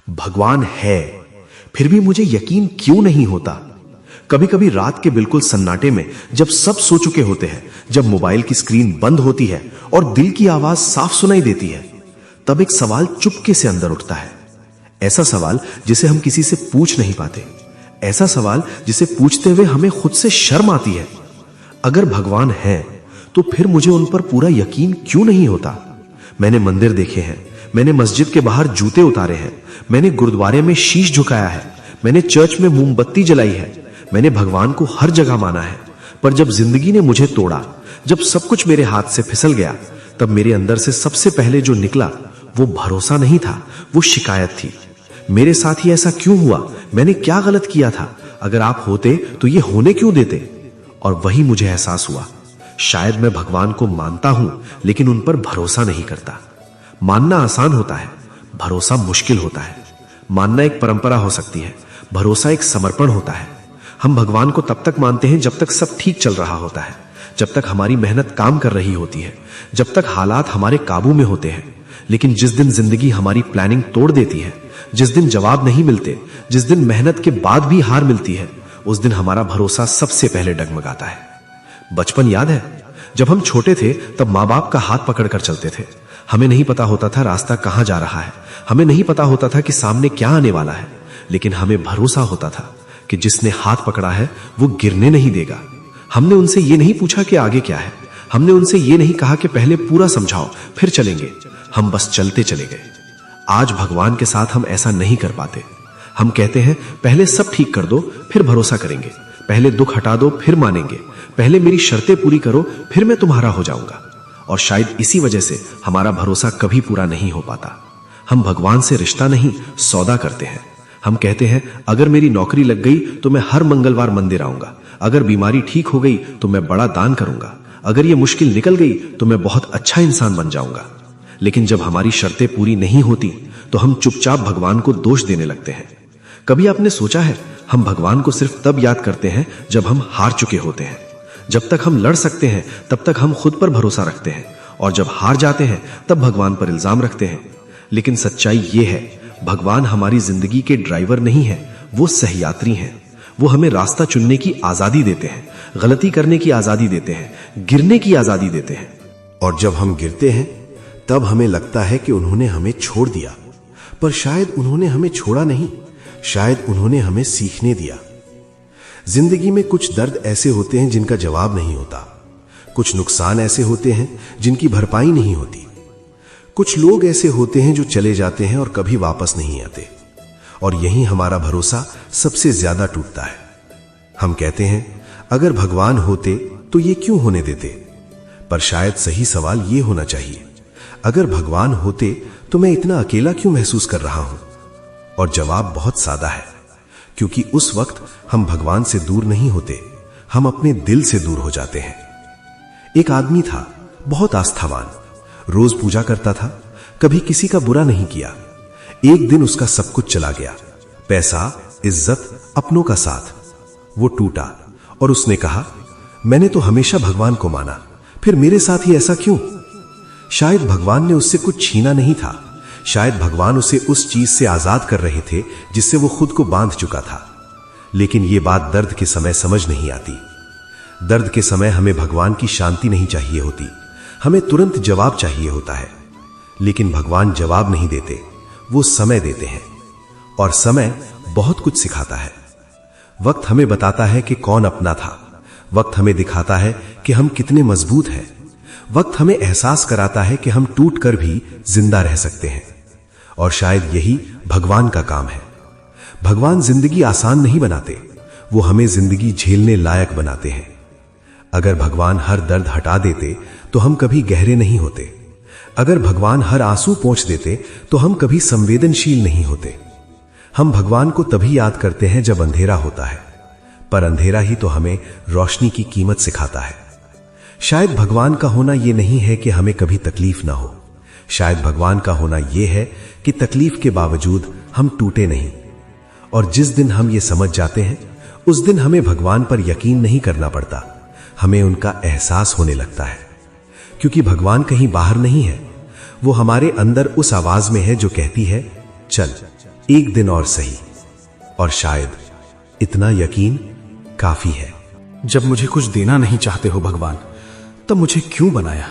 भगवान है, फिर भी मुझे यकीन क्यों नहीं होता। कभी कभी रात के बिल्कुल सन्नाटे में, जब सब सो चुके होते हैं, जब मोबाइल की स्क्रीन बंद होती है और दिल की आवाज साफ सुनाई देती है, तब एक सवाल चुपके से अंदर उठता है। ऐसा सवाल जिसे हम किसी से पूछ नहीं पाते, ऐसा सवाल जिसे पूछते हुए हमें खुद से शर्म आती है। अगर भगवान है तो फिर मुझे उन पर पूरा यकीन क्यों नहीं होता। मैंने मंदिर देखे हैं, मैंने मस्जिद के बाहर जूते उतारे हैं, मैंने गुरुद्वारे में शीश झुकाया है, मैंने चर्च में मोमबत्ती जलाई है, मैंने भगवान को हर जगह माना है। पर जब जिंदगी ने मुझे तोड़ा, जब सब कुछ मेरे हाथ से फिसल गया, तब मेरे अंदर से सबसे पहले जो निकला वो भरोसा नहीं था, वो शिकायत थी। मेरे साथ ही ऐसा क्यों हुआ? मैंने क्या गलत किया था? अगर आप होते तो ये होने क्यों देते? और वही मुझे एहसास हुआ, शायद मैं भगवान को मानता हूं लेकिन उन पर भरोसा नहीं करता। मानना आसान होता है, भरोसा मुश्किल होता है। मानना एक परंपरा हो सकती है, भरोसा एक समर्पण होता है। हम भगवान को तब तक मानते हैं जब तक सब ठीक चल रहा होता है, जब तक हमारी मेहनत काम कर रही होती है, जब तक हालात हमारे काबू में होते हैं। लेकिन जिस दिन जिंदगी हमारी प्लानिंग तोड़ देती है, जिस दिन जवाब नहीं मिलते, जिस दिन मेहनत के बाद भी हार मिलती है, उस दिन हमारा भरोसा सबसे पहले डगमगाता है। बचपन याद है? जब हम छोटे थे तब माँ बाप का हाथ पकड़कर चलते थे। हमें नहीं पता होता था रास्ता कहां जा रहा है, हमें नहीं पता होता था कि सामने क्या आने वाला है, लेकिन हमें भरोसा होता था कि जिसने हाथ पकड़ा है वो गिरने नहीं देगा। हमने उनसे ये नहीं पूछा कि आगे क्या है, हमने उनसे ये नहीं कहा कि पहले पूरा समझाओ फिर चलेंगे। हम बस चलते चले गए। आज भगवान के साथ हम ऐसा नहीं कर पाते। हम कहते हैं पहले सब ठीक कर दो फिर भरोसा करेंगे, पहले दुख हटा दो फिर मानेंगे, पहले मेरी शर्तें पूरी करो फिर मैं तुम्हारा हो जाऊंगा। और शायद इसी वजह से हमारा भरोसा कभी पूरा नहीं हो पाता। हम भगवान से रिश्ता नहीं, सौदा करते हैं। हम कहते हैं अगर मेरी नौकरी लग गई तो मैं हर मंगलवार मंदिर आऊंगा, अगर बीमारी ठीक हो गई तो मैं बड़ा दान करूंगा, अगर ये मुश्किल निकल गई तो मैं बहुत अच्छा इंसान बन जाऊंगा। लेकिन जब हमारी शर्तें पूरी नहीं होती तो हम चुपचाप भगवान को दोष देने लगते हैं। कभी आपने सोचा है, हम भगवान को सिर्फ तब याद करते हैं जब हम हार चुके होते हैं। जब तक हम लड़ सकते हैं तब तक हम खुद पर भरोसा रखते हैं, और जब हार जाते हैं तब भगवान पर इल्जाम रखते हैं। लेकिन सच्चाई ये है, भगवान हमारी जिंदगी के ड्राइवर नहीं है, वो सहयात्री हैं। वो हमें रास्ता चुनने की आजादी देते हैं, गलती करने की आजादी देते हैं, गिरने की आजादी देते हैं। और जब हम गिरते हैं तब हमें लगता है कि उन्होंने हमें छोड़ दिया, पर शायद उन्होंने हमें छोड़ा नहीं, शायद उन्होंने हमें सीखने दिया। जिंदगी में कुछ दर्द ऐसे होते हैं जिनका जवाब नहीं होता, कुछ नुकसान ऐसे होते हैं जिनकी भरपाई नहीं होती, कुछ लोग ऐसे होते हैं जो चले जाते हैं और कभी वापस नहीं आते, और यहीं हमारा भरोसा सबसे ज्यादा टूटता है। हम कहते हैं अगर भगवान होते तो ये क्यों होने देते, पर शायद सही सवाल ये होना चाहिए, अगर भगवान होते तो मैं इतना अकेला क्यों महसूस कर रहा हूं? और जवाब बहुत सादा है, क्योंकि उस वक्त हम भगवान से दूर नहीं होते, हम अपने दिल से दूर हो जाते हैं। एक आदमी था, बहुत आस्थावान, रोज पूजा करता था, कभी किसी का बुरा नहीं किया। एक दिन उसका सब कुछ चला गया, पैसा, इज्जत, अपनों का साथ। वो टूटा और उसने कहा मैंने तो हमेशा भगवान को माना, फिर मेरे साथ ही ऐसा क्यों? शायद भगवान ने उससे कुछ छीना नहीं था, शायद भगवान उसे उस चीज से आजाद कर रहे थे जिससे वो खुद को बांध चुका था। लेकिन ये बात दर्द के समय समझ नहीं आती। दर्द के समय हमें भगवान की शांति नहीं चाहिए होती, हमें तुरंत जवाब चाहिए होता है। लेकिन भगवान जवाब नहीं देते, वो समय देते हैं, और समय बहुत कुछ सिखाता है। वक्त हमें बताता है कि कौन अपना था, वक्त हमें दिखाता है कि हम कितने मजबूत हैं, वक्त हमें एहसास कराता है कि हम टूट कर भी जिंदा रह सकते हैं। और शायद यही भगवान का काम है। भगवान जिंदगी आसान नहीं बनाते, वो हमें जिंदगी झेलने लायक बनाते हैं। अगर भगवान हर दर्द हटा देते तो हम कभी गहरे नहीं होते, अगर भगवान हर आंसू पोंछ देते तो हम कभी संवेदनशील नहीं होते। हम भगवान को तभी याद करते हैं जब अंधेरा होता है, पर अंधेरा ही तो हमें रोशनी की कीमत सिखाता है। शायद भगवान का होना यह नहीं है कि हमें कभी तकलीफ ना हो, शायद भगवान का होना यह है कि तकलीफ के बावजूद हम टूटे नहीं। और जिस दिन हम ये समझ जाते हैं उस दिन हमें भगवान पर यकीन नहीं करना पड़ता, हमें उनका एहसास होने लगता है। क्योंकि भगवान कहीं बाहर नहीं है, वो हमारे अंदर उस आवाज में है जो कहती है चल एक दिन और सही, और शायद इतना यकीन काफी है। जब मुझे कुछ देना नहीं चाहते हो भगवान, तब मुझे क्यों बनाया?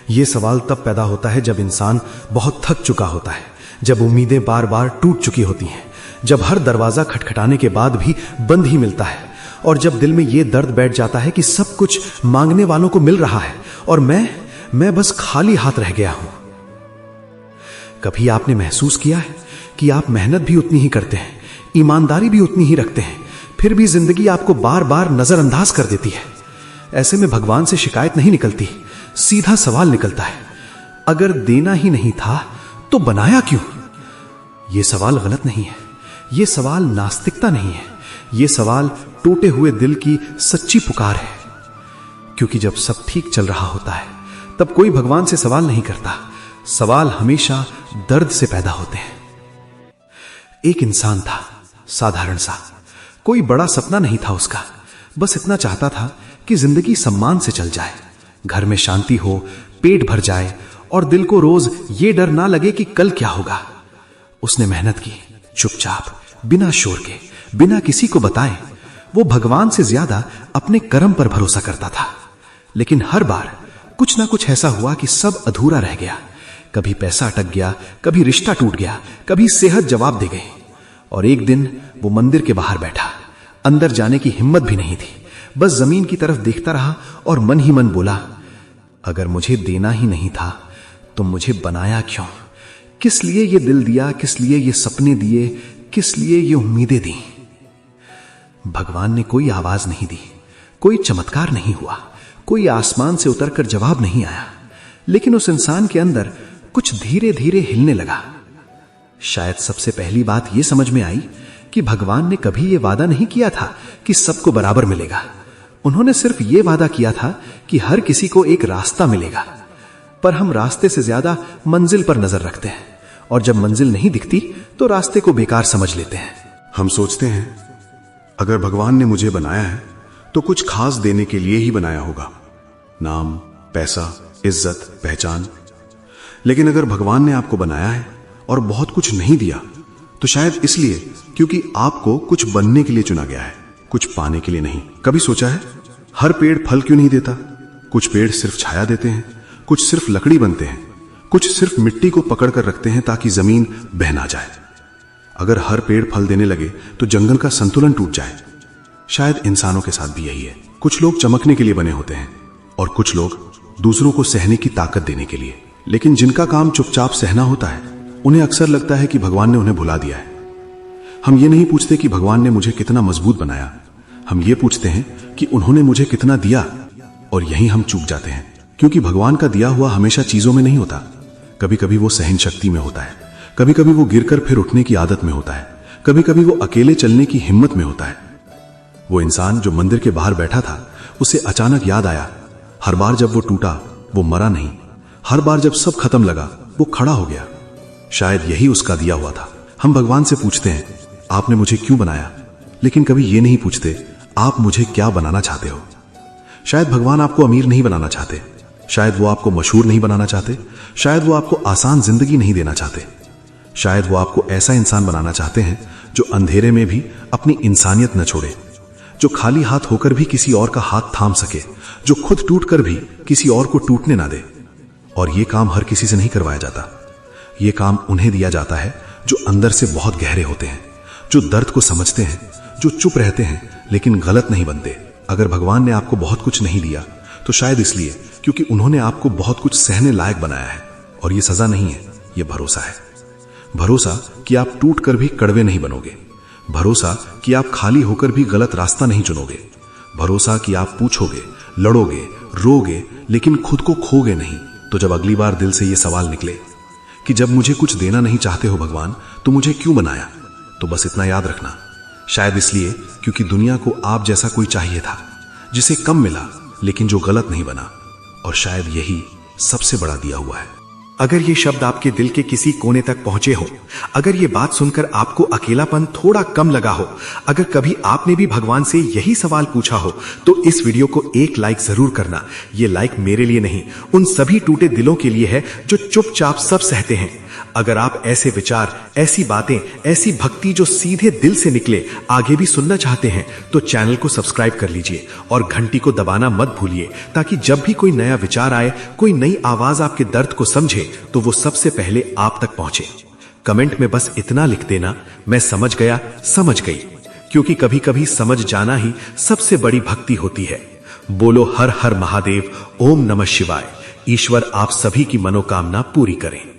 यह सवाल तब पैदा होता है जब इंसान बहुत थक चुका होता है, जब उम्मीदें बार बार टूट चुकी होती हैं, जब हर दरवाजा खटखटाने के बाद भी बंद ही मिलता है, और जब दिल में यह दर्द बैठ जाता है कि सब कुछ मांगने वालों को मिल रहा है और मैं बस खाली हाथ रह गया हूं। कभी आपने महसूस किया है कि आप मेहनत भी उतनी ही करते हैं, ईमानदारी भी उतनी ही रखते हैं, फिर भी जिंदगी आपको बार बार नजरअंदाज कर देती है? ऐसे में भगवान से शिकायत नहीं निकलती, सीधा सवाल निकलता है, अगर देना ही नहीं था तो बनाया क्यों? यह सवाल गलत नहीं है, यह सवाल नास्तिकता नहीं है, यह सवाल टूटे हुए दिल की सच्ची पुकार है। क्योंकि जब सब ठीक चल रहा होता है तब कोई भगवान से सवाल नहीं करता, सवाल हमेशा दर्द से पैदा होते हैं। एक इंसान था, साधारण सा, कोई बड़ा सपना नहीं था उसका, बस इतना चाहता था कि जिंदगी सम्मान से चल जाए, घर में शांति हो, पेट भर जाए और दिल को रोज ये डर ना लगे कि कल क्या होगा। उसने मेहनत की, चुपचाप, बिना शोर के, बिना किसी को बताए। वो भगवान से ज्यादा अपने कर्म पर भरोसा करता था, लेकिन हर बार कुछ ना कुछ ऐसा हुआ कि सब अधूरा रह गया। कभी पैसा अटक गया, कभी रिश्ता टूट गया, कभी सेहत जवाब दे गई। और एक दिन वो मंदिर के बाहर बैठा, अंदर जाने की हिम्मत भी नहीं थी, बस जमीन की तरफ देखता रहा और मन ही मन बोला, अगर मुझे देना ही नहीं था तो मुझे बनाया क्यों? किस लिए ये दिल दिया, किस लिए ये सपने दिए, किस लिए ये उम्मीदें दी? भगवान ने कोई आवाज नहीं दी, कोई चमत्कार नहीं हुआ, कोई आसमान से उतरकर जवाब नहीं आया, लेकिन उस इंसान के अंदर कुछ धीरे धीरे हिलने लगा। शायद सबसे पहली बात यह समझ में आई कि भगवान ने कभी यह वादा नहीं किया था कि सबको बराबर मिलेगा। उन्होंने सिर्फ यह वादा किया था कि हर किसी को एक रास्ता मिलेगा। पर हम रास्ते से ज्यादा मंजिल पर नजर रखते हैं, और जब मंजिल नहीं दिखती तो रास्ते को बेकार समझ लेते हैं। हम सोचते हैं अगर भगवान ने मुझे बनाया है तो कुछ खास देने के लिए ही बनाया होगा, नाम, पैसा, इज्जत, पहचान। लेकिन अगर भगवान ने आपको बनाया है और बहुत कुछ नहीं दिया तो शायद इसलिए क्योंकि आपको कुछ बनने के लिए चुना गया है, कुछ पाने के लिए नहीं। कभी सोचा है हर पेड़ फल क्यों नहीं देता? कुछ पेड़ सिर्फ छाया देते हैं, कुछ सिर्फ लकड़ी बनते हैं, कुछ सिर्फ मिट्टी को पकड़ कर रखते हैं ताकि जमीन बह ना जाए। अगर हर पेड़ फल देने लगे तो जंगल का संतुलन टूट जाए। शायद इंसानों के साथ भी यही है। कुछ लोग चमकने के लिए बने होते हैं और कुछ लोग दूसरों को सहने की ताकत देने के लिए। लेकिन जिनका काम चुपचाप सहना होता है उन्हें अक्सर लगता है कि भगवान ने उन्हें भुला दिया है। हम ये नहीं पूछते कि भगवान ने मुझे कितना मजबूत बनाया, हम ये पूछते हैं कि उन्होंने मुझे कितना दिया। और यहीं हम चूक जाते हैं, क्योंकि भगवान का दिया हुआ हमेशा चीजों में नहीं होता। कभी कभी वो सहन शक्ति में होता है, कभी कभी वो गिरकर फिर उठने की आदत में होता है, कभी कभी वो अकेले चलने की हिम्मत में होता है। वो इंसान जो मंदिर के बाहर बैठा था, उसे अचानक याद आया, हर बार जब वो टूटा वो मरा नहीं, हर बार जब सब खत्म लगा वो खड़ा हो गया। शायद यही उसका दिया हुआ था। हम भगवान से पूछते हैं आपने मुझे क्यों बनाया, लेकिन कभी ये नहीं पूछते आप मुझे क्या बनाना चाहते हो। शायद भगवान आपको अमीर नहीं बनाना चाहते, शायद वो आपको मशहूर नहीं बनाना चाहते, शायद वो आपको आसान जिंदगी नहीं देना चाहते, शायद वो आपको ऐसा इंसान बनाना चाहते हैं जो अंधेरे में भी अपनी इंसानियत न छोड़े, जो खाली हाथ होकर भी किसी और का हाथ थाम सके, जो खुद टूट कर भी किसी और को टूटने ना दे। और ये काम हर किसी से नहीं करवाया जाता, ये काम उन्हें दिया जाता है जो अंदर से बहुत गहरे होते हैं, जो दर्द को समझते हैं, जो चुप रहते हैं लेकिन गलत नहीं बनते। अगर भगवान ने आपको बहुत कुछ नहीं दिया तो शायद इसलिए क्योंकि उन्होंने आपको बहुत कुछ सहने लायक बनाया है। और ये सजा नहीं है, ये भरोसा है। भरोसा कि आप टूट कर भी कड़वे नहीं बनोगे, भरोसा कि आप खाली होकर भी गलत रास्ता नहीं चुनोगे, भरोसा कि आप पूछोगे, लड़ोगे, रोगे लेकिन खुद को खोगे नहीं। तो जब अगली बार दिल से ये सवाल निकले कि जब मुझे कुछ देना नहीं चाहते हो भगवान तो मुझे क्यों बनाया, तो बस इतना याद रखना, शायद इसलिए क्योंकि दुनिया को आप जैसा कोई चाहिए था जिसे कम मिला लेकिन जो गलत नहीं बना। और शायद यही सबसे बड़ा दिया हुआ है। अगर ये शब्द आपके दिल के किसी कोने तक पहुंचे हो, अगर ये बात सुनकर आपको अकेलापन थोड़ा कम लगा हो, अगर कभी आपने भी भगवान से यही सवाल पूछा हो, तो इस वीडियो को एक लाइक जरूर करना। ये लाइक मेरे लिए नहीं, उन सभी टूटे दिलों के लिए है जो चुपचाप सब सहते हैं। अगर आप ऐसे विचार, ऐसी बातें, ऐसी भक्ति जो सीधे दिल से निकले आगे भी सुनना चाहते हैं तो चैनल को सब्सक्राइब कर लीजिए और घंटी को दबाना मत भूलिए, ताकि जब भी कोई नया विचार आए, कोई नई आवाज आपके दर्द को समझे तो वो सबसे पहले आप तक पहुंचे। कमेंट में बस इतना लिख देना, मैं समझ गया, समझ गई, क्योंकि कभी कभी समझ जाना ही सबसे बड़ी भक्ति होती है। बोलो हर हर महादेव, ओम नमः शिवाय। ईश्वर आप सभी की मनोकामना पूरी करें।